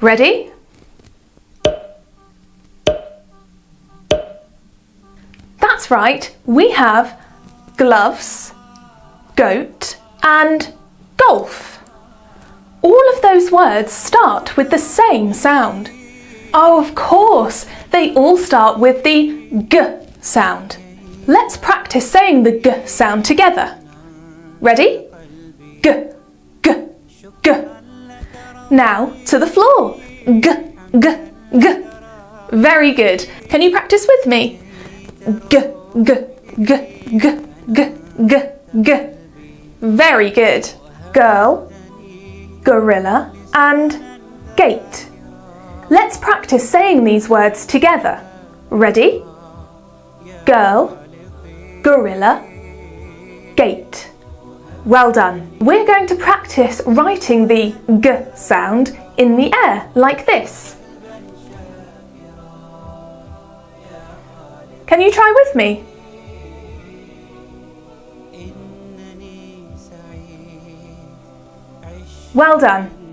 Ready? That's right, we have gloves, goat and golf. All of those words start with the same sound. Oh, of course, they all start with the g sound. Let's practice saying the g sound together. Ready? G, g, g. Now to the floor. G, g, g. Very good. Can you practice with me? G, g, g, g, g, g, g. Very good. Girl, gorilla and gate. Let's practice saying these words together. Ready? Girl, gorilla, gate. Well done. We're going to practice writing the g sound in the air like this. Can you try with me? Well done.